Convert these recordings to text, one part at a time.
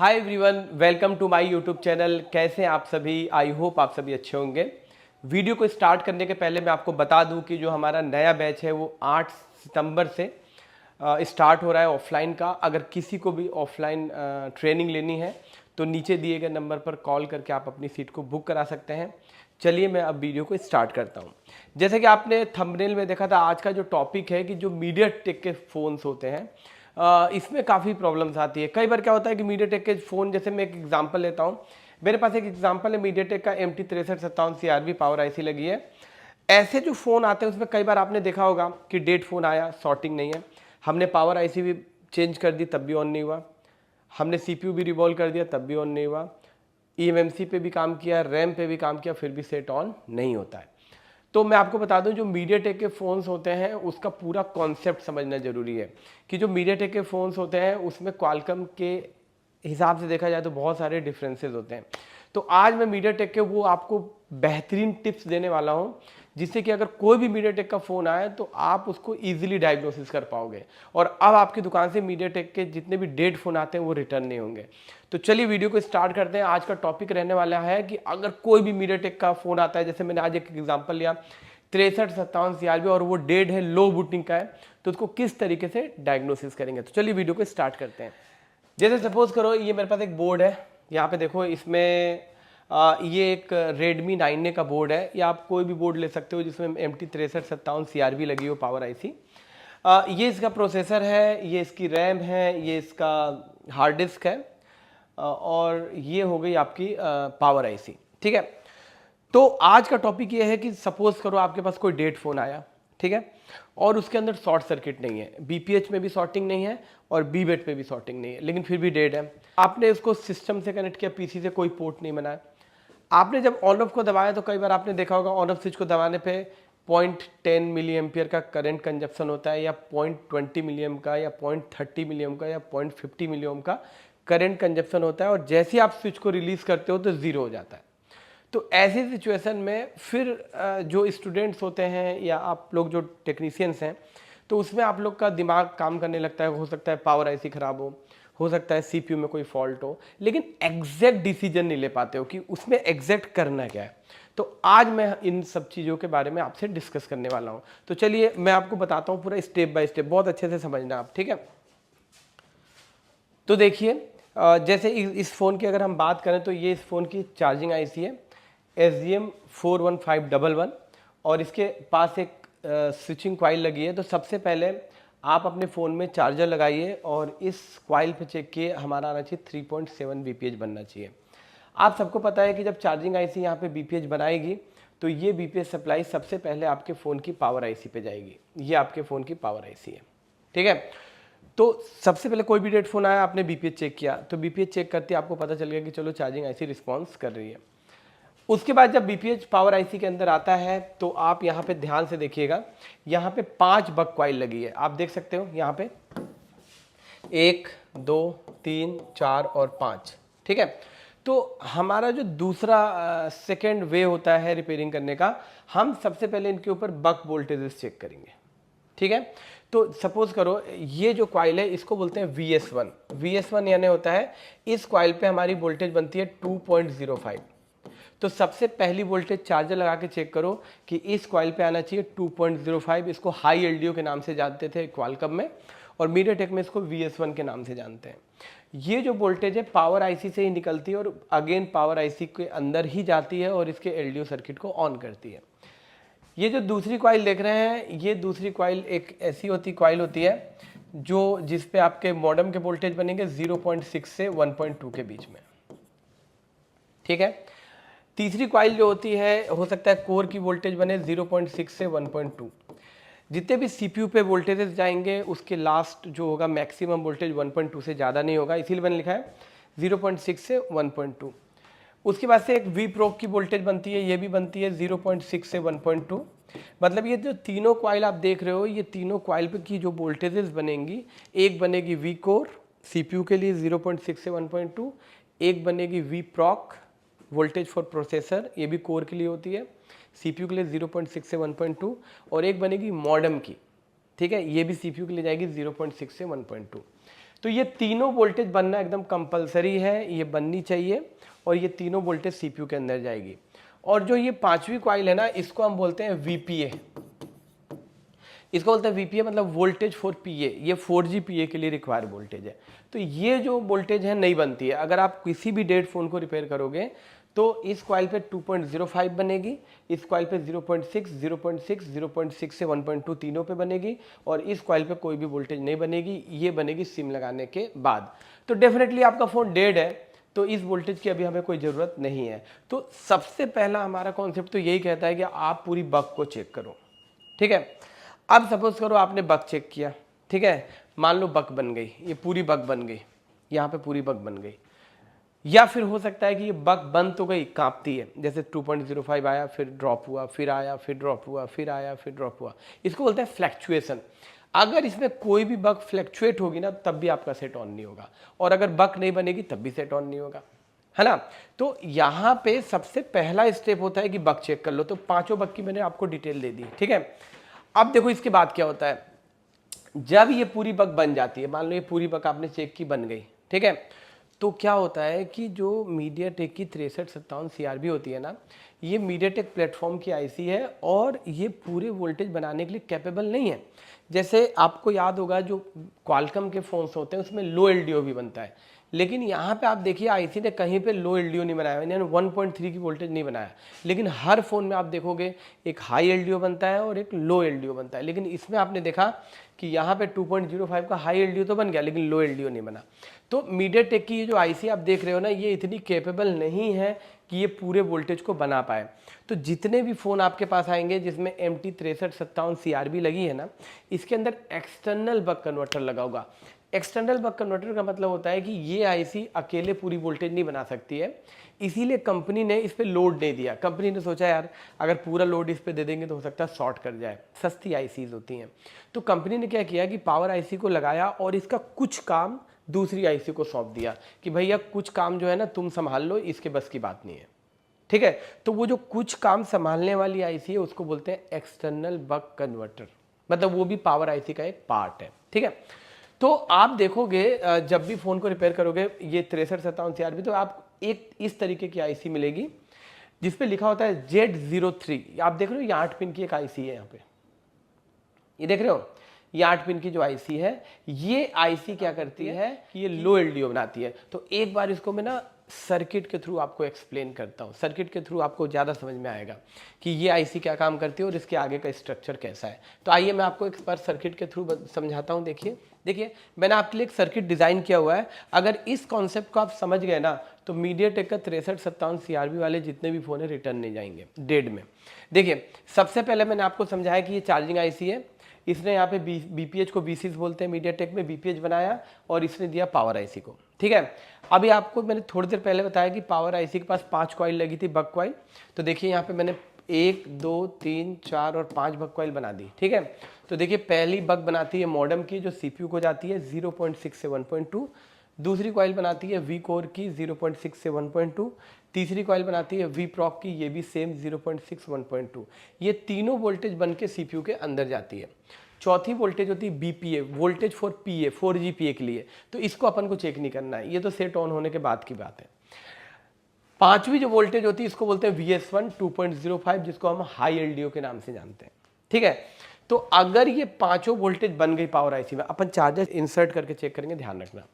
Hi everyone, welcome to my YouTube channel. कैसे हैं आप सभी? आई होप आप सभी अच्छे होंगे। वीडियो को स्टार्ट करने के पहले मैं आपको बता दूं कि जो हमारा नया बैच है वो 8 सितंबर से स्टार्ट हो रहा है ऑफलाइन का। अगर किसी को भी ऑफलाइन ट्रेनिंग लेनी है तो नीचे दिए गए नंबर पर कॉल करके आप अपनी सीट को बुक करा सकते हैं। चलिए मैं अब वीडियो को स्टार्ट करता हूँ। जैसे कि आपने थंबनेल में देखा था, आज का जो टॉपिक है कि जो मीडियाटेक के फ़ोन्स होते हैं इसमें काफ़ी प्रॉब्लम्स आती है। कई बार क्या होता है कि मीडियाटेक के फ़ोन, जैसे मैं एक एग्जांपल लेता हूँ। मेरे पास एक एग्जांपल है मीडियाटेक का MT6357 CRV पावर आईसी लगी है। ऐसे जो फ़ोन आते हैं उसमें कई बार आपने देखा होगा कि डेट फ़ोन आया, शॉर्टिंग नहीं है। हमने पावर आईसी भी चेंज कर दी तब भी ऑन नहीं हुआ। हमने CPU भी रिवॉल्व कर दिया तब भी ऑन नहीं हुआ। eMMC पे भी काम किया, रैम पे भी काम किया, फिर भी सेट ऑन नहीं होता है। तो मैं आपको बता दूं, जो मीडियाटेक के फ़ोन्स होते हैं उसका पूरा कॉन्सेप्ट समझना ज़रूरी है कि जो मीडियाटेक के फ़ोन्स होते हैं उसमें क्वालकॉम के हिसाब से देखा जाए तो बहुत सारे डिफरेंसेस होते हैं। तो आज मैं मीडियाटेक के वो आपको बेहतरीन टिप्स देने वाला हूँ जिससे कि अगर कोई भी मीडियाटेक का फ़ोन आए तो आप उसको ईजिली डायग्नोसिस कर पाओगे और अब आपकी दुकान से मीडियाटेक के जितने भी डेड फ़ोन आते हैं वो रिटर्न नहीं होंगे। तो चलिए वीडियो को स्टार्ट करते हैं। आज का टॉपिक रहने वाला है कि अगर कोई भी मीडियाटेक का फ़ोन आता है, जैसे मैंने आज एक एग्जांपल लिया 6357 CRV और वो डेड है, लो बूटिंग का है, तो उसको किस तरीके से डायग्नोसिस करेंगे। तो चलिए वीडियो को स्टार्ट करते हैं। जैसे सपोज करो ये मेरे पास एक बोर्ड है, यहाँ पे देखो इसमें ये एक Redmi 9A का बोर्ड है, या आप कोई भी बोर्ड ले सकते हो जिसमें MT6357 CRV लगी हो पावर आईसी। ये इसका प्रोसेसर है, ये इसकी रैम है, ये इसका हार्ड डिस्क है और ये हो गई आपकी पावर आईसी। ठीक है, तो आज का टॉपिक ये है कि सपोज करो आपके पास कोई डेड फोन आया, ठीक है, और उसके अंदर शॉर्ट सर्किट नहीं है, BPH में भी शॉर्टिंग नहीं है और BBET पे भी शॉर्टिंग नहीं है, लेकिन फिर भी डेड है। आपने इसको सिस्टम से कनेक्ट किया, PC से कोई पोर्ट नहीं बनाया। आपने जब ऑन ऑफ को दबाया तो कई बार आपने देखा होगा ऑन ऑफ स्विच को दबाने पे 0.10 मिली एम्पियर का करंट कंजप्शन होता है, या 0.20 मिली एम का, या 0.30 मिली एम का, या 0.50 मिली ओम का करंट कंजप्शन होता है, और जैसे ही आप स्विच को रिलीज करते हो तो जीरो हो जाता है। तो ऐसी सिचुएशन में फिर जो स्टूडेंट्स होते हैं या आप लोग जो टेक्नीशियंस हैं, तो उसमें आप लोग का दिमाग काम करने लगता है। हो सकता है पावर आईसी खराब हो सकता है CPU में कोई फॉल्ट हो, लेकिन एग्जैक्ट डिसीजन नहीं ले पाते हो कि उसमें एग्जैक्ट करना क्या है। तो आज मैं इन सब चीज़ों के बारे में आपसे डिस्कस करने वाला हूँ। तो चलिए मैं आपको बताता हूँ पूरा स्टेप बाय स्टेप, बहुत अच्छे से समझना आप, ठीक है। तो देखिए जैसे इस फ़ोन की अगर हम बात करें तो ये इस फ़ोन की चार्जिंग आईसी है SGM 41511 और इसके पास एक स्विचिंग कॉइल लगी है। तो सबसे पहले आप अपने फ़ोन में चार्जर लगाइए और इस कॉइल पे चेक किए, हमारा आना चाहिए 3.7 BPH बनना चाहिए। आप सबको पता है कि जब चार्जिंग आईसी यहाँ पे BPH बनाएगी तो ये BPH सप्लाई सबसे पहले आपके फ़ोन की पावर आईसी पे जाएगी। ये आपके फ़ोन की पावर आईसी है, ठीक है। तो सबसे पहले कोई भी डेड फोन आया, आपने BPH चेक किया, तो BPH चेक करते आपको पता चल गया कि चलो चार्जिंग आईसी रिस्पॉन्स कर रही है। उसके बाद जब BPH पावर आईसी के अंदर आता है तो आप यहाँ पे ध्यान से देखिएगा, यहाँ पे 5 बक कॉइल लगी है, आप देख सकते हो यहाँ पे 1 2 3 4 और 5, ठीक है। तो हमारा जो दूसरा सेकेंड वे होता है रिपेयरिंग करने का, हम सबसे पहले इनके ऊपर बक वोल्टेजेस चेक करेंगे, ठीक है। तो सपोज करो ये जो कॉइल है इसको बोलते हैं VS1। VS1 यानी होता है इस कॉइल पे हमारी वोल्टेज बनती है 2.05। तो सबसे पहली वोल्टेज चार्जर लगा के चेक करो कि इस कॉइल पे आना चाहिए 2.05। इसको हाई LDO के नाम से जानते थे क्वालकॉम में, और मीडियाटेक में इसको VS1 के नाम से जानते हैं। ये जो वोल्टेज है पावर आईसी से ही निकलती है और अगेन पावर आईसी के अंदर ही जाती है और इसके LDO सर्किट को ऑन करती है। ये जो दूसरी कॉइल देख रहे हैं, ये दूसरी कॉइल एक ऐसी कॉइल होती है जो जिस पे आपके मॉडेम के वोल्टेज बनेंगे 0.6 से 1.2 के बीच में, ठीक है। तीसरी कॉइल जो होती है, हो सकता है कोर की वोल्टेज बने 0.6 से 1.2। जितने भी CPU पे वोल्टेजेस जाएंगे उसके लास्ट जो होगा मैक्सिमम वोल्टेज 1.2 से ज़्यादा नहीं होगा, इसीलिए मैंने लिखा है 0.6 से 1.2। उसके बाद से एक V प्रोब की वोल्टेज बनती है, ये भी बनती है 0.6 से 1.2। मतलब ये जो तीनों कॉइल आप देख रहे हो, ये तीनों कॉइल पे की जो वोल्टेजेस बनेंगी, एक बनेगी V कोर CPU के लिए 0.6 से 1.2, एक बनेगी V प्रॉक वोल्टेज फॉर प्रोसेसर, ये भी कोर के लिए होती है, CPU के लिए 0.6 से 1.2, और एक बनेगी मॉडेम की, ठीक है, ये भी CPU के लिए जाएगी 0.6 से 1.2। तो ये तीनों वोल्टेज बनना एकदम कंपलसरी है, ये बननी चाहिए, और ये तीनों वोल्टेज सीपीयू के अंदर जाएगी। और जो ये पांचवी कॉइल है ना, इसको हम बोलते हैं वीपीए। इसको बोलते हैं वीपीए, मतलब वोल्टेज फॉर पीए। ये 4G पीए के लिए रिक्वायर्ड वोल्टेज है। तो ये जो वोल्टेज है नहीं बनती है। अगर आप किसी भी डेड फोन को रिपेयर करोगे तो इस कॉइल पे 2.05 बनेगी, इस कॉइल पे 0.6, 0.6, 0.6 से 1.2 तीनों पे बनेगी, और इस कॉइल पे कोई भी वोल्टेज नहीं बनेगी। ये बनेगी सिम लगाने के बाद। तो डेफिनेटली आपका फ़ोन डेड है, तो इस वोल्टेज की अभी हमें कोई ज़रूरत नहीं है। तो सबसे पहला हमारा कॉन्सेप्ट तो यही कहता है कि आप पूरी बग को चेक करो, ठीक है। अब सपोज करो आपने बग चेक किया, ठीक है, मान लो बग बन गई, ये पूरी बग बन गई, यहाँ पे पूरी बग बन गई। या फिर हो सकता है कि ये बग बन तो गई, कांपती है, जैसे 2.05 आया, फिर ड्रॉप हुआ, फिर आया, फिर ड्रॉप हुआ, फिर आया, फिर ड्रॉप हुआ। इसको बोलते हैं फ्लैक्चुएशन। अगर इसमें कोई भी बग फ्लैक्चुएट होगी ना, तब भी आपका सेट ऑन नहीं होगा, और अगर बग नहीं बनेगी तब भी सेट ऑन नहीं होगा, है ना। तो यहाँ पे सबसे पहला स्टेप होता है कि बग चेक कर लो। तो पांचों बग की मैंने आपको डिटेल दे दी, ठीक है। अब देखो इसके बाद क्या होता है, जब ये पूरी बग बन जाती है, मान लो ये पूरी बग आपने चेक की बन गई, ठीक है, तो क्या होता है कि जो मीडियाटेक की 6357 CRB होती है ना, ये मीडियाटेक प्लेटफॉर्म की आईसी है, और ये पूरे वोल्टेज बनाने के लिए कैपेबल नहीं है। जैसे आपको याद होगा जो क्वालकॉम के फ़ोन्स होते हैं उसमें लो एलडीओ भी बनता है, लेकिन यहाँ पे आप देखिए आईसी ने कहीं पे लो एलडीओ नहीं बनाया, यानी 1.3 की वोल्टेज नहीं बनाया। लेकिन हर फ़ोन में आप देखोगे एक हाई एलडीओ बनता है और एक लो एलडीओ बनता है, लेकिन इसमें आपने देखा कि यहाँ पे 2.05 का हाई एलडीओ तो बन गया, लेकिन लो एलडीओ नहीं बना। तो मीडियाटेक की ये जो आईसी आप देख रहे हो ना, ये इतनी कैपेबल नहीं है कि ये पूरे वोल्टेज को बना पाए। तो जितने भी फ़ोन आपके पास आएंगे जिसमें MT 6357 CRB लगी है ना, इसके अंदर एक्सटर्नल बक कन्वर्टर लगा होगा। एक्सटर्नल बक कन्वर्टर का मतलब होता है कि ये आईसी अकेले पूरी वोल्टेज नहीं बना सकती है, इसीलिए कंपनी ने इस पे लोड नहीं दिया। कंपनी ने सोचा यार अगर पूरा लोड इस पे दे देंगे तो हो सकता है शॉर्ट कर जाए, सस्ती आईसीज होती हैं। तो कंपनी ने क्या किया कि पावर आईसी को लगाया और इसका कुछ काम दूसरी आईसी को सौंप दिया कि भैया कुछ काम जो है ना तुम संभाल लो, इसके बस की बात नहीं है, ठीक है। तो वो जो कुछ काम संभालने वाली आईसी है उसको बोलते हैं एक्सटर्नल बक कन्वर्टर, मतलब वो भी पावर आईसी का एक पार्ट है, ठीक है। तो आप देखोगे जब भी फ़ोन को रिपेयर करोगे ये 6357 CRB, तो आप एक इस तरीके की आईसी मिलेगी जिसपे लिखा होता है Z03। आप देख रहे हो ये 8 पिन की एक आईसी है, यहाँ पे ये देख रहे हो, ये 8 पिन की जो आईसी है, ये आईसी क्या करती है कि ये लो एलडीओ बनाती है। तो एक बार इसको मैं ना सर्किट के थ्रू आपको एक्सप्लेन करता हूँ, सर्किट के थ्रू आपको ज़्यादा समझ में आएगा कि ये आईसी क्या काम करती है और इसके आगे का स्ट्रक्चर कैसा है। तो आइए मैं आपको एक बार सर्किट के थ्रू समझाता हूँ। देखिए मैंने आपके लिए एक सर्किट डिज़ाइन किया हुआ है। अगर इस कॉन्सेप्ट को आप समझ गए ना, तो मीडियाटेक का 6357 CRB वाले जितने भी फ़ोन है रिटर्न नहीं जाएंगे डेड में। देखिए सबसे पहले मैंने आपको समझाया कि ये चार्जिंग आईसी है, इसने यहाँ पे बीपीएच को बीसीज बोलते हैं, मीडियाटेक में बीपीएच बनाया और इसने दिया पावर आईसी को, ठीक है। अभी आपको मैंने थोड़ी देर पहले बताया कि पावर आईसी के पास 5 कॉइल लगी थी, बक कॉइल। तो देखिए यहाँ पे मैंने 1 2 3 4 और 5 बक कॉइल बना दी, ठीक है। तो देखिए पहली बक बनाती है मॉडेम की जो सीपीयू को जाती है 0.6 से 1.2, दूसरी कॉइल बनाती है वी कोर की 0.6 से 1.2, तीसरी कॉइल बनाती है वी प्रॉक की, ये भी सेम 0.6 1.2। ये तीनों वोल्टेज बन के सीपीयू के अंदर जाती है। चौथी वोल्टेज होती है BPA, voltage for PA, 4G पीए के लिए। तो इसको अपन को चेक नहीं करना है, ये तो सेट ऑन होने के बाद की बात है। पांचवी जो वोल्टेज होती है इसको बोलते हैं VS1 2.05, जिसको हम हाई एलडीओ के नाम से जानते हैं, ठीक है। तो अगर ये पांचों वोल्टेज बन गई पावर आईसी में, अपन चार्जर इंसर्ट करके चेक करेंगे, ध्यान रखना।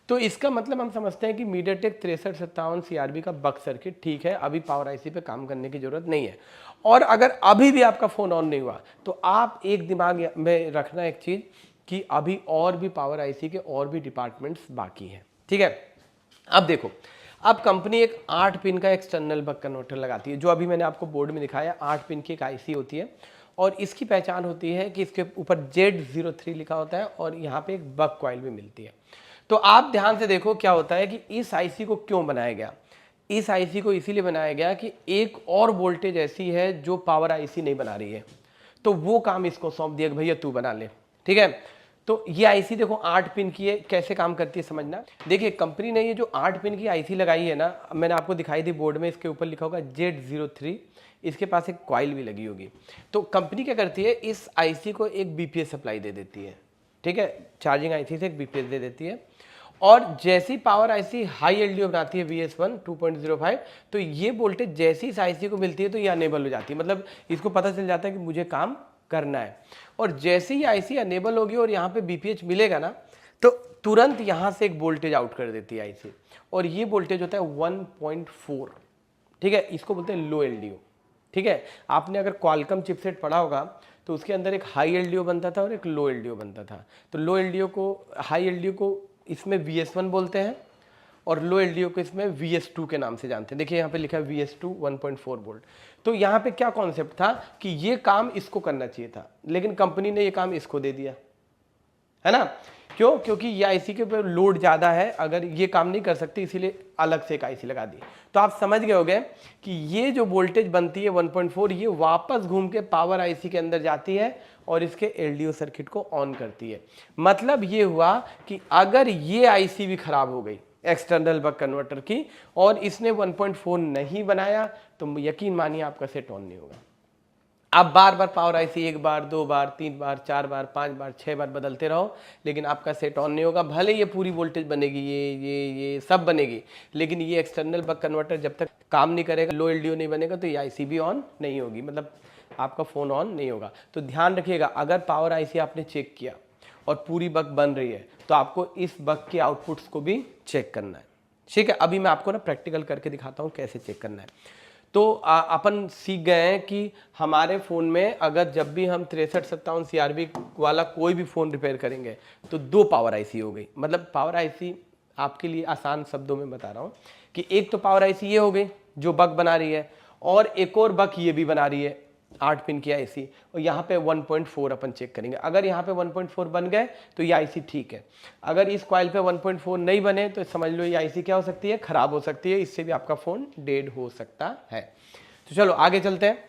तो इसका मतलब हम समझते हैं कि मीडियाटेक 6357 CRB का बक सर्किट ठीक है, अभी पावर आईसी पे काम करने की जरूरत नहीं है। और अगर अभी भी आपका फ़ोन ऑन नहीं हुआ तो आप एक दिमाग में रखना एक चीज़ कि अभी और भी पावर आईसी के और भी डिपार्टमेंट्स बाकी हैं, ठीक है। अब देखो, अब कंपनी एक 8 पिन का एक्सटर्नल बक कन्वर्टर लगाती है, जो अभी मैंने आपको बोर्ड में दिखाया। 8 पिन की एक आईसी होती है और इसकी पहचान होती है कि इसके ऊपर Z03 लिखा होता है और यहाँ पे एक बक कॉइल भी मिलती है। तो आप ध्यान से देखो क्या होता है कि इस आईसी को क्यों बनाया गया। इस आईसी को इसीलिए बनाया गया कि एक और वोल्टेज ऐसी है जो पावर आईसी नहीं बना रही है, तो वो काम इसको सौंप दिया कि भैया तू बना ले, ठीक है। तो ये आईसी देखो 8 पिन की है, कैसे काम करती है समझना। देखिए कंपनी ने ये जो 8 पिन की आईसी लगाई है ना, मैंने आपको दिखाई दी बोर्ड में, इसके ऊपर लिखा होगा Z03, इसके पास एक कॉइल भी लगी होगी। तो कंपनी क्या करती है, इस आईसी को एक बीपीएस सप्लाई दे देती है, ठीक है, चार्जिंग आईसी से एक बीपीएस दे देती है। और जैसी पावर आईसी हाई एलडीओ बनाती है VS1 2.05, तो ये वोल्टेज जैसी इस आईसी को मिलती है तो ये अनेबल हो जाती है, मतलब इसको पता चल जाता है कि मुझे काम करना है। और जैसे ही आईसी अनेबल होगी और यहाँ पे बीपीएच मिलेगा ना, तो तुरंत यहाँ से एक वोल्टेज आउट कर देती है आईसी, और ये वोल्टेज होता है 1.4, ठीक है, इसको बोलते हैं लो एलडीओ। ठीक है, आपने अगर क्वालकॉम चिपसेट पढ़ा होगा तो उसके अंदर एक हाई एलडीओ बनता था और एक लो एलडीओ बनता था। तो लो एलडीओ को, हाई एलडीओ को इसमें VS1 बोलते हैं, और लो एलडीओ को इसमें VS2 के नाम से जानते हैं। देखिए यहाँ पे लिखा है VS2 1.4 वोल्ट। तो यहाँ पे क्या कॉन्सेप्ट था कि ये काम इसको करना चाहिए था, लेकिन कंपनी ने ये काम इसको दे दिया, है ना। क्यों? क्योंकि ये आईसी के ऊपर लोड ज़्यादा है, अगर ये काम नहीं कर सकती इसीलिए अलग से एक आईसी लगा दी। तो आप समझ गए होंगे कि ये जो वोल्टेज बनती है 1.4, ये वापस घूम के पावर आईसी के अंदर जाती है और इसके एलडीओ सर्किट को ऑन करती है। मतलब ये हुआ कि अगर ये आईसी भी खराब हो गई एक्सटर्नल बक कन्वर्टर की और इसने 1.4 नहीं बनाया, तो यकीन मानिए आपका सेट ऑन नहीं होगा। आप बार बार पावर आईसी 1 बार 2 बार 3 बार 4 बार 5 बार 6 बार बदलते रहो, लेकिन आपका सेट ऑन नहीं होगा। भले ये पूरी वोल्टेज बनेगी, ये सब बनेगी, लेकिन ये एक्सटर्नल बक कन्वर्टर जब तक काम नहीं करेगा, लो एलडीओ नहीं बनेगा, तो ये आईसी भी ऑन नहीं होगी, मतलब आपका फ़ोन ऑन नहीं होगा। तो ध्यान रखिएगा, अगर पावर आईसी आपने चेक किया और पूरी बक बन रही है, तो आपको इस बक के आउटपुट्स को भी चेक करना है। ठीक है, अभी मैं आपको ना प्रैक्टिकल करके दिखाता हूँ कैसे चेक करना है। तो अपन सीख गए हैं कि हमारे फ़ोन में अगर जब भी हम 6357 CRB वाला कोई भी फ़ोन रिपेयर करेंगे तो 2 पावर आईसी हो गई। मतलब पावर आईसी आपके लिए आसान शब्दों में बता रहा हूँ कि एक तो पावर आईसी ये हो गई जो बक बना रही है, और एक और बक ये भी बना रही है 8 पिन की आईसी, और यहाँ पे 1.4 अपन चेक करेंगे। अगर यहाँ पे 1.4 बन गए तो ये आईसी ठीक है। अगर इस कॉइल पे 1.4 नहीं बने तो समझ लो ये आईसी क्या हो सकती है, खराब हो सकती है, इससे भी आपका फ़ोन डेड हो सकता है। तो चलो आगे चलते हैं।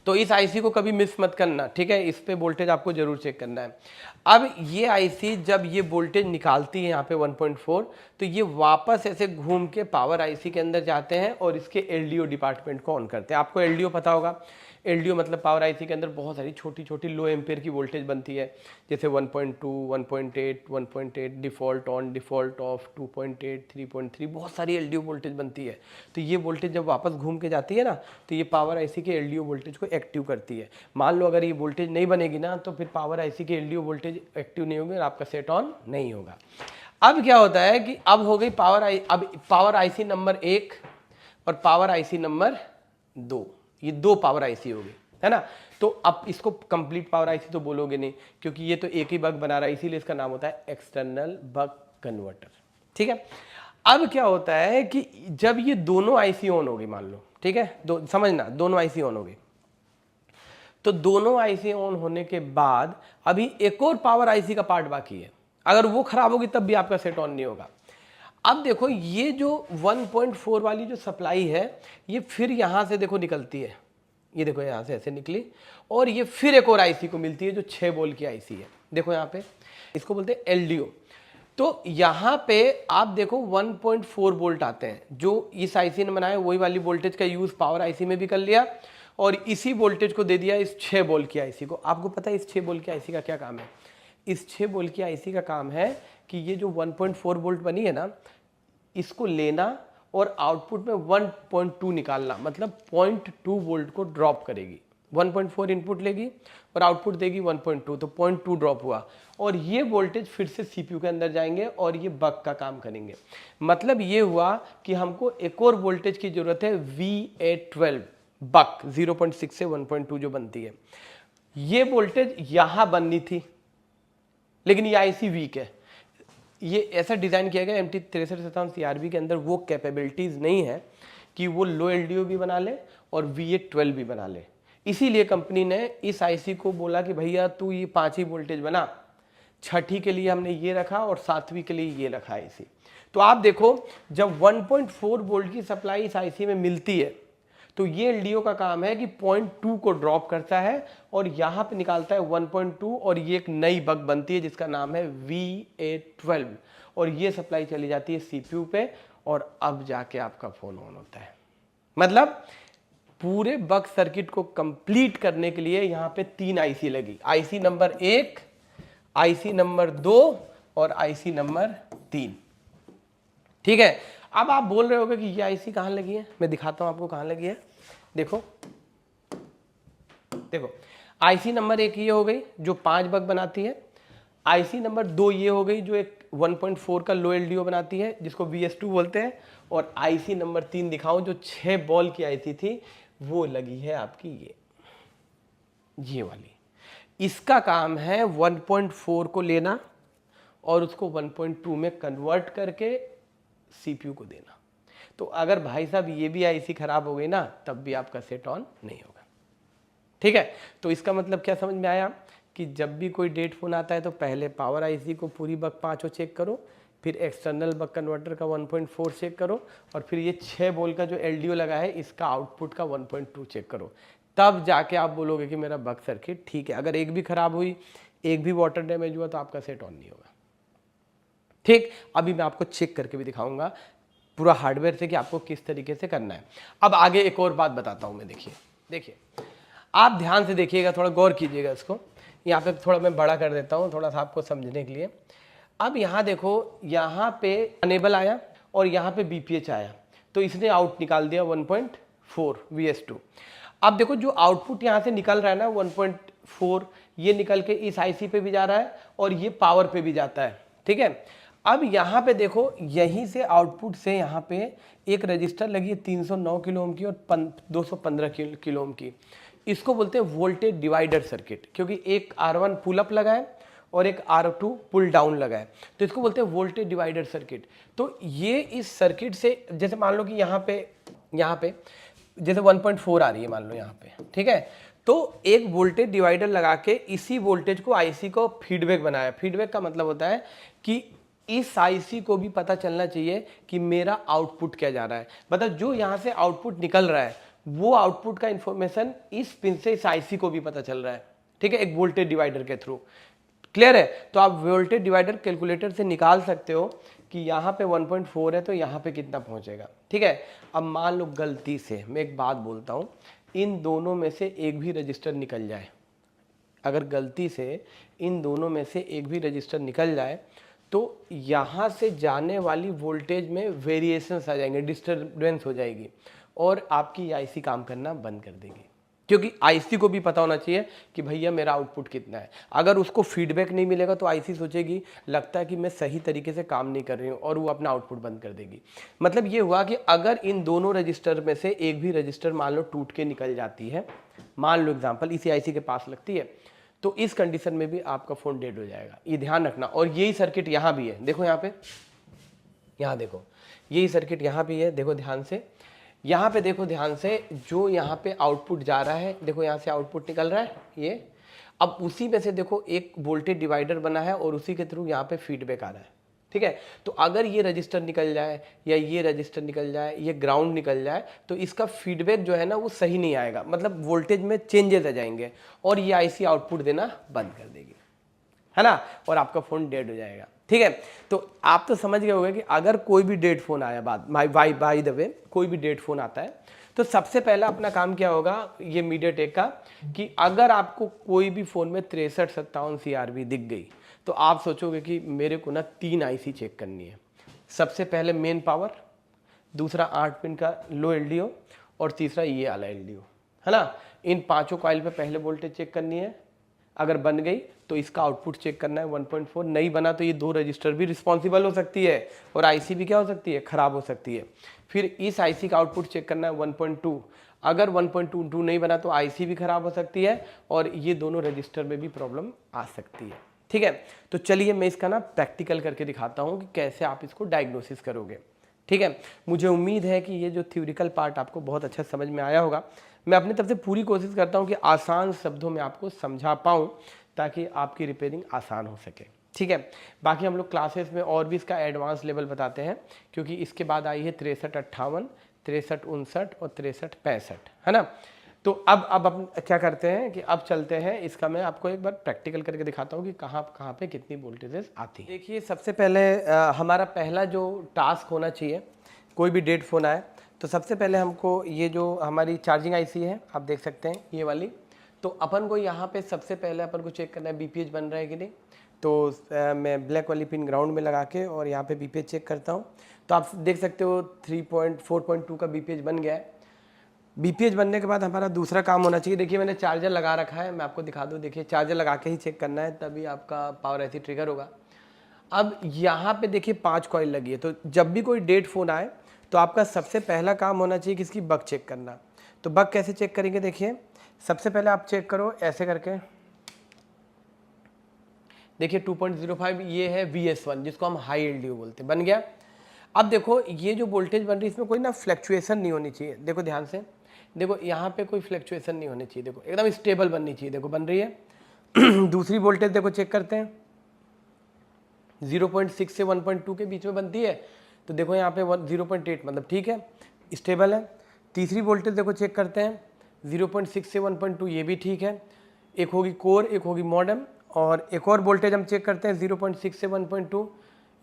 तो इस आईसी को कभी मिस मत करना, ठीक है, इस पे वोल्टेज आपको जरूर चेक करना है। अब ये आईसी जब ये वोल्टेज निकालती है यहाँ पे 1.4, तो ये वापस ऐसे घूम के पावर आईसी के अंदर जाते हैं और इसके एलडीओ डिपार्टमेंट को ऑन करते हैं। आपको एलडीओ पता होगा, एलडीओ मतलब पावर आईसी के अंदर बहुत सारी छोटी छोटी लो एम्पेयर की वोल्टेज बनती है, जैसे 1.2, 1.8, 1.8, डिफ़ॉल्ट ऑन, डिफ़ॉल्ट ऑफ, 2.8, 3.3, बहुत सारी एलडीओ वोल्टेज बनती है। तो ये वोल्टेज जब वापस घूम के जाती है ना, तो ये पावर आईसी के एलडीओ वोल्टेज को एक्टिव करती है। मान लो अगर ये वोल्टेज नहीं बनेगी ना, तो फिर पावर आईसी के एलडीओ वोल्टेज एक्टिव नहीं होंगे और आपका सेट ऑन नहीं होगा। अब क्या होता है कि अब हो गई अब पावर आईसी नंबर 1 और पावर आईसी नंबर 2, ये 2 पावर आईसी हो गई, है ना। तो अब इसको कंप्लीट पावर आईसी तो बोलोगे नहीं, क्योंकि ये तो एक ही बक बना रहा है, इसीलिए इसका नाम होता है एक्सटर्नल बक कन्वर्टर। ठीक है, अब क्या होता है कि जब ये दोनों आईसी ऑन होगी, मान लो, ठीक है, समझना, दोनों आईसी ऑन होगी, तो दोनों आईसी ऑन होने के बाद अभी एक और पावर आईसी का पार्ट बाकी है। अगर वो खराब होगी तब भी आपका सेट ऑन नहीं होगा। अब देखो ये जो 1.4 वाली जो सप्लाई है, ये फिर यहां से देखो निकलती है, ये देखो यहां से ऐसे निकली, और ये फिर एक और आईसी को मिलती है जो 6 वोल्ट की आईसी है। देखो यहाँ पे इसको बोलते हैं एलडीओ। तो यहाँ पे आप देखो 1.4 वोल्ट आते हैं, जो इस आईसी ने बनाया, वही वाली वोल्टेज का यूज पावर आईसी में भी कर लिया और इसी वोल्टेज को दे दिया इस 6 वोल्ट की आईसी को। आपको पता है इस 6 वोल्ट की आईसी का क्या काम है? इस 6 वोल्ट की आईसी का काम है कि ये जो 1.4 वोल्ट बनी है ना, इसको लेना और आउटपुट में 1.2 निकालना, मतलब 0.2 वोल्ट को ड्रॉप करेगी। 1.4 इनपुट लेगी और आउटपुट देगी 1.2, तो 0.2 ड्रॉप हुआ, और ये वोल्टेज फिर से सीपीयू के अंदर जाएंगे और ये बक का काम करेंगे। मतलब ये हुआ कि हमको एक और वोल्टेज की जरूरत है, VA12 बक 0.6 से 1.2 जो बनती है। ये वोल्टेज यहां बननी थी, लेकिन ये आईसी वीक है। ये ऐसा डिज़ाइन किया गया MT 6357 CRB के अंदर वो कैपेबिलिटीज़ नहीं है कि वो लो एलडीओ भी बना ले और VA12 भी बना ले। इसीलिए कंपनी ने इस आईसी को बोला कि भैया तू ये 5 ही वोल्टेज बना, 6ठी के लिए हमने ये रखा और 7वीं के लिए ये रखा आईसी। तो आप देखो जब 1.4 वोल्ट की सप्लाई इस आईसी में मिलती है, तो ये एलडीओ का काम है कि 0.2 को ड्रॉप करता है और यहाँ पे निकालता है 1.2, और ये एक नई बक बनती है जिसका नाम है VA12, और ये सप्लाई चली जाती है सीपीयू पे, और अब जाके आपका फोन ऑन होता है। मतलब पूरे बक सर्किट को कंप्लीट करने के लिए यहाँ पे 3 आईसी लगी, आईसी नंबर 1, आईसी नंबर 2 और आईसी नंबर 3। ठीक है, अब आप बोल रहे होगे कि ये आईसी कहाँ लगी है, मैं दिखाता हूं आपको कहाँ लगी है। देखो देखो, आईसी नंबर 1 ये हो गई जो 5 बग बनाती है, आईसी नंबर 2 ये हो गई जो एक 1.4 का लो एलडीओ बनाती है जिसको VS2 बोलते हैं, और आईसी नंबर 3 दिखाऊं जो 6 बॉल की आईसी थी, वो लगी है आपकी ये वाली। इसका काम है 1.4 को लेना और उसको 1.2 में कन्वर्ट करके सीपीयू को देना। तो अगर भाई साहब ये भी आईसी खराब हो गई ना, तब भी आपका सेट ऑन नहीं होगा। ठीक है, तो इसका मतलब क्या समझ में आया कि जब भी कोई डेट फोन आता है तो पहले पावर आईसी को पूरी बग 5 चेक करो, फिर एक्सटर्नल बग कन्वर्टर का 1.4 चेक करो, और फिर ये 6 वोल्ट का जो एलडीओ लगा है इसका आउटपुट का 1.2 चेक करो। तब जाके आप बोलोगे कि मेरा बग सर्किट ठीक है। अगर एक भी खराब हुई, एक भी वाटर डैमेज हुआ, तो आपका सेट ऑन नहीं होगा। ठीक, अभी मैं आपको चेक करके भी दिखाऊंगा पूरा हार्डवेयर से कि आपको किस तरीके से करना है। अब आगे एक और बात बताता हूं मैं। देखिए आप ध्यान से देखिएगा, थोड़ा गौर कीजिएगा इसको। यहाँ पे थोड़ा मैं बड़ा कर देता हूँ थोड़ा सा आपको समझने के लिए। अब यहाँ देखो, यहाँ पे अनेबल आया और यहाँ पे BPH आया, तो इसने आउट निकाल दिया 1.4 VS2। अब देखो जो आउटपुट यहाँ से निकल रहा है ना 1.4, ये निकल के इस आईसी पे भी जा रहा है और ये पावर पे भी जाता है। ठीक है, अब यहाँ पे देखो, यहीं से आउटपुट से यहाँ पे एक रजिस्टर लगी है 309 किलो ओम की और 215 किलो ओम की। इसको बोलते हैं वोल्टेज डिवाइडर सर्किट, क्योंकि एक R1 पुल अप लगा है और एक R2 पुल डाउन लगा है, तो इसको बोलते हैं वोल्टेज डिवाइडर सर्किट। तो ये इस सर्किट से, जैसे मान लो कि यहाँ पे जैसे 1.4 आ रही है मान लो यहाँ पे, ठीक है, तो एक वोल्टेज डिवाइडर लगा के इसी वोल्टेज को आईसी को फीडबैक बनाया। फीडबैक का मतलब होता है कि इस आईसी को भी पता चलना चाहिए कि मेरा आउटपुट क्या जा रहा है, मतलब जो यहाँ से आउटपुट निकल रहा है वो आउटपुट का इंफॉर्मेशन इस पिन से इस आईसी को भी पता चल रहा है। ठीक है, एक वोल्टेज डिवाइडर के थ्रू। क्लियर है? तो आप वोल्टेज डिवाइडर कैलकुलेटर से निकाल सकते हो कि यहाँ पे 1.4 है तो यहाँ पे कितना पहुँचेगा। ठीक है, अब मान लो गलती से मैं एक बात बोलता हूँ, इन दोनों में से एक भी रजिस्टर निकल जाए, अगर गलती से इन दोनों में से एक भी रजिस्टर निकल जाए तो यहाँ से जाने वाली वोल्टेज में वेरिएशंस आ जाएंगे, डिस्टर्बेंस हो जाएगी और आपकी आईसी काम करना बंद कर देगी। क्योंकि आईसी को भी पता होना चाहिए कि भैया मेरा आउटपुट कितना है। अगर उसको फीडबैक नहीं मिलेगा तो आईसी सोचेगी लगता है कि मैं सही तरीके से काम नहीं कर रही हूँ और वो अपना आउटपुट बंद कर देगी। मतलब ये हुआ कि अगर इन दोनों रजिस्टर में से एक भी रजिस्टर मान लो टूट के निकल जाती है, मान लो एग्जाम्पल इसी आईसी के पास लगती है, तो इस कंडीशन में भी आपका फ़ोन डेड हो जाएगा। ये ध्यान रखना। और यही सर्किट यहाँ भी है, देखो यहाँ पे, यहाँ देखो यही सर्किट यहाँ भी है, देखो ध्यान से, यहाँ पे देखो ध्यान से, जो यहाँ पे आउटपुट जा रहा है, देखो यहाँ से आउटपुट निकल रहा है ये, अब उसी में से देखो एक वोल्टेज डिवाइडर बना है और उसी के थ्रू यहाँ पे फीडबैक आ रहा है। ठीक है, तो अगर ये रजिस्टर निकल जाए या ये रजिस्टर निकल जाए, ये ग्राउंड निकल जाए, तो इसका फीडबैक जो है ना वो सही नहीं आएगा, मतलब वोल्टेज में चेंजेस आ जाएंगे और ये आईसी आउटपुट देना बंद कर देगी, है ना, और आपका फ़ोन डेड हो जाएगा। ठीक है, तो आप तो समझ गए होंगे कि अगर कोई भी डेड फोन आया, बाय द वे कोई भी डेड फोन आता है तो सबसे पहला अपना काम क्या होगा ये मीडियाटेक का, कि अगर आपको कोई भी फ़ोन में 6357 CRB दिख गई तो आप सोचोगे कि मेरे को ना 3 आईसी चेक करनी है। सबसे पहले मेन पावर, दूसरा 8 पिन का लो एलडीओ और तीसरा ये वाला एलडीओ, है ना। इन पांचों कॉइल पे पहले वोल्टेज चेक करनी है, अगर बन गई तो इसका आउटपुट चेक करना है 1.4, नहीं बना तो ये 2 रजिस्टर भी रिस्पॉन्सिबल हो सकती है और आईसी भी क्या हो सकती है, खराब हो सकती है। फिर इस आईसी का आउटपुट चेक करना है 1.2, अगर 1.22 नहीं बना तो आईसी भी खराब हो सकती है और ये दोनों रजिस्टर में भी प्रॉब्लम आ सकती है। ठीक है, तो चलिए मैं इसका ना प्रैक्टिकल करके दिखाता हूँ कि कैसे आप इसको डायग्नोसिस करोगे। ठीक है, मुझे उम्मीद है कि ये जो थ्योरिकल पार्ट आपको बहुत अच्छा समझ में आया होगा। मैं अपनी तरफ से पूरी कोशिश करता हूँ कि आसान शब्दों में आपको समझा पाऊँ ताकि आपकी रिपेयरिंग आसान हो सके। ठीक है, बाकी हम लोग क्लासेस में और भी इसका एडवांस लेवल बताते हैं, क्योंकि इसके बाद आई है 6358, 6359 और 6365, है ना। तो अब अपन क्या करते हैं कि अब चलते हैं, इसका मैं आपको एक बार प्रैक्टिकल करके दिखाता हूँ कि कहाँ पे कितनी वोल्टेजेस आती है। देखिए सबसे पहले हमारा पहला जो टास्क होना चाहिए, कोई भी डेड फोन आए तो सबसे पहले हमको ये जो हमारी चार्जिंग आईसी है आप देख सकते हैं ये वाली, तो अपन को यहाँ पे सबसे पहले अपन को चेक करना है बीपीएच बन रहा है कि नहीं। तो मैं ब्लैक वाली पिन ग्राउंड में लगा के और यहाँ पे बीपीएच चेक करता हूँ। तो आप देख सकते हो 4.2 का बीपीएच बन गया है। बीपीएच बनने के बाद हमारा दूसरा काम होना चाहिए, देखिए मैंने चार्जर लगा रखा है, मैं आपको दिखा दूँ, देखिए चार्जर लगा के ही चेक करना है, तभी आपका पावर ऐसी ट्रिगर होगा। अब यहाँ पे देखिए 5 कॉइल लगी है, तो जब भी कोई डेड फ़ोन आए तो आपका सबसे पहला काम होना चाहिए कि इसकी बग चेक करना। तो बग कैसे चेक करेंगे, देखिए सबसे पहले आप चेक करो ऐसे करके, देखिए 2.05 ये है VS1 जिसको हम हाई LDO बोलते हैं, बन गया। अब देखो ये जो वोल्टेज बन रही है इसमें कोई ना फ्लैक्चुएशन नहीं होनी चाहिए, देखो ध्यान से, देखो यहाँ पे कोई फ्लैक्चुएशन नहीं होनी चाहिए, देखो एकदम स्टेबल बननी चाहिए, देखो बन रही है। दूसरी वोल्टेज देखो चेक करते हैं, 0.6 से 1.2 के बीच में बनती है, तो देखो यहाँ पे 0.8 मतलब ठीक है, स्टेबल है। तीसरी वोल्टेज देखो चेक करते हैं, 0.6 से 1.2 ये भी ठीक है, एक होगी कोर एक होगी मॉडेम, और एक और वोल्टेज हम चेक करते हैं 0.6 से 1.2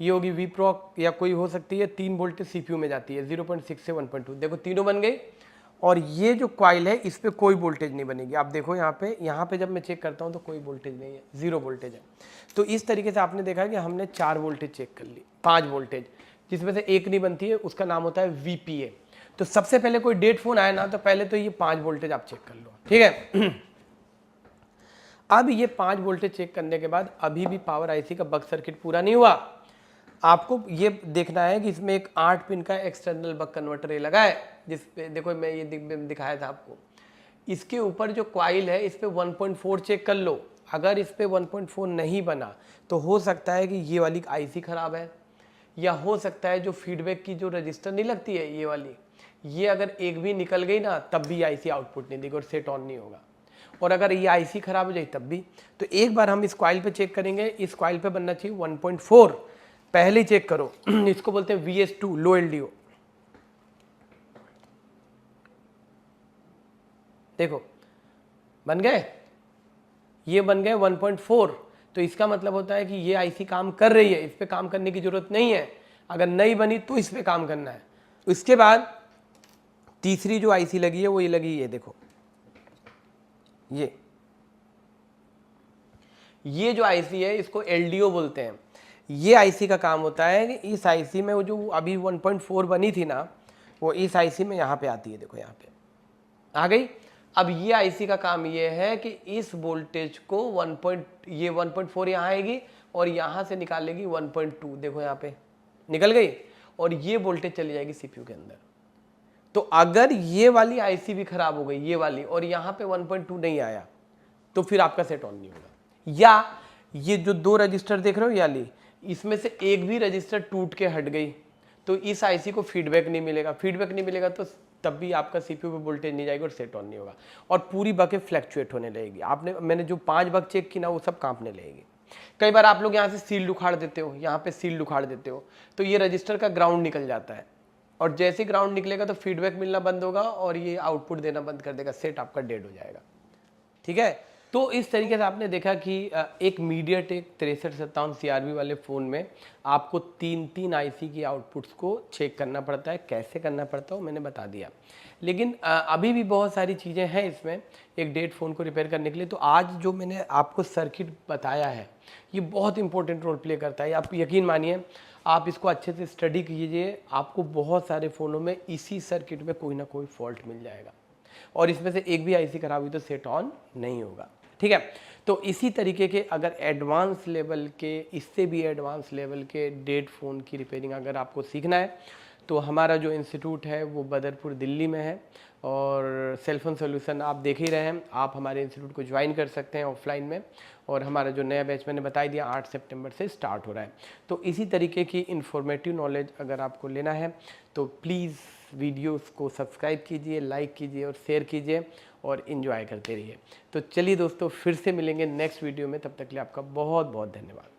ये होगी वीप्रॉक या कोई हो सकती है, 3 वोल्टेज सीपीयू में जाती है 0.6 से 1.2, देखो तीनों बन गई। और ये जो कॉइल है इस पर कोई वोल्टेज नहीं बनेगी, आप देखो यहाँ पे जब मैं चेक करता हूँ तो कोई वोल्टेज नहीं है, 0 वोल्टेज है। तो इस तरीके से आपने देखा कि हमने 4 वोल्टेज चेक कर ली, 5 वोल्टेज जिसमें से एक नहीं बनती है, उसका नाम होता है VPA। तो सबसे पहले कोई डेड फोन आए ना तो पहले तो ये 5 वोल्टेज आप चेक कर लो, ठीक है। अब ये 5 वोल्टेज चेक करने के बाद अभी भी पावर आईसी का बक सर्किट पूरा नहीं हुआ, आपको ये देखना है कि इसमें एक 8 पिन का एक्सटर्नल बक कन्वर्टर लगा है, जिस पे देखो मैं ये दिखाया था आपको, इसके ऊपर जो कॉइल है इस पे 1.4 चेक कर लो। अगर इस पे 1.4 नहीं बना तो हो सकता है कि ये वाली आईसी खराब है, या हो सकता है जो फीडबैक की जो रजिस्टर नहीं लगती है ये वाली, ये अगर एक भी निकल गई ना तब भी आईसी आउटपुट नहीं देगी और सेट ऑन नहीं होगा। और अगर ये आईसी खराब हो जाए तब भी। तो एक बार हम इस कॉइल पे चेक करेंगे, इस कॉइल पे बनना चाहिए 1.4, पहले ही चेक करो। इसको बोलते हैं VS2 लो LDO, देखो बन गए, ये बन गए 1.4। तो इसका मतलब होता है कि ये आईसी काम कर रही है, इस पे काम करने की जरूरत नहीं है, अगर नहीं बनी तो इस पे काम करना है। उसके बाद तीसरी जो आईसी लगी है वो ये लगी है, देखो ये जो आईसी है इसको LDO बोलते हैं। ये आईसी का काम होता है कि इस आईसी में वो जो अभी 1.4 बनी थी ना, वो इस आईसी में यहाँ पे आती है, देखो यहाँ पे आ गई। अब ये आईसी का काम ये है कि इस वोल्टेज को 1.4 यहाँ आएगी और यहाँ से निकालेगी 1.2, देखो यहाँ पे निकल गई, और ये वोल्टेज चली जाएगी सीपीयू के अंदर। तो अगर ये वाली आईसी भी खराब हो गई, ये वाली, और यहाँ पे 1.2 नहीं आया तो फिर आपका सेट ऑन नहीं होगा। या ये जो 2 रजिस्टर देख रहे हो याली, इसमें से एक भी रजिस्टर टूट के हट गई तो इस आईसी को फीडबैक नहीं मिलेगा, फीडबैक नहीं मिलेगा तो तब भी आपका सीपीयू पे वोल्टेज नहीं जाएगी और सेट ऑन नहीं होगा, और पूरी बकें फ्लैक्चुएट होने लगेगी। मैंने जो 5 बक चेक की ना वो सब कांपने लगेगी। कई बार आप लोग यहाँ से सील उखाड़ देते हो, यहाँ पे सील उखाड़ देते हो, तो ये रजिस्टर का ग्राउंड निकल जाता है, और जैसे ग्राउंड निकलेगा तो फीडबैक मिलना बंद होगा और ये आउटपुट देना बंद कर देगा, सेट आपका डेड हो जाएगा, ठीक है। तो इस तरीके से आपने देखा कि एक मीडियाटेक 6357 CRV वाले फ़ोन में आपको 3 आईसी की आउटपुट्स को चेक करना पड़ता है, कैसे करना पड़ता है वो मैंने बता दिया। लेकिन अभी भी बहुत सारी चीज़ें हैं इसमें एक डेड फ़ोन को रिपेयर करने के लिए। तो आज जो मैंने आपको सर्किट बताया है ये बहुत इंपॉर्टेंट रोल प्ले करता है, आप यकीन मानिए, आप इसको अच्छे से स्टडी कीजिए, आपको बहुत सारे फ़ोनों में इसी सर्किट में कोई ना कोई फॉल्ट मिल जाएगा, और इसमें से एक भी आईसी खराब हुई तो सेट ऑन नहीं होगा, ठीक है। तो इसी तरीके के अगर एडवांस लेवल के, इससे भी एडवांस लेवल के डेड फ़ोन की रिपेयरिंग अगर आपको सीखना है तो हमारा जो इंस्टीट्यूट है वो बदरपुर दिल्ली में है, और सेलफोन सोल्यूशन आप देख ही रहे हैं, आप हमारे इंस्टीट्यूट को ज्वाइन कर सकते हैं ऑफलाइन में, और हमारा जो नया बैच मैंने बता दिया 8 सितंबर से स्टार्ट हो रहा है। तो इसी तरीके की इन्फॉर्मेटिव नॉलेज अगर आपको लेना है तो प्लीज़ वीडियोस को सब्सक्राइब कीजिए, लाइक कीजिए और शेयर कीजिए और इन्जॉय करते रहिए। तो चलिए दोस्तों, फिर से मिलेंगे नेक्स्ट वीडियो में, तब तक के लिए आपका बहुत बहुत धन्यवाद।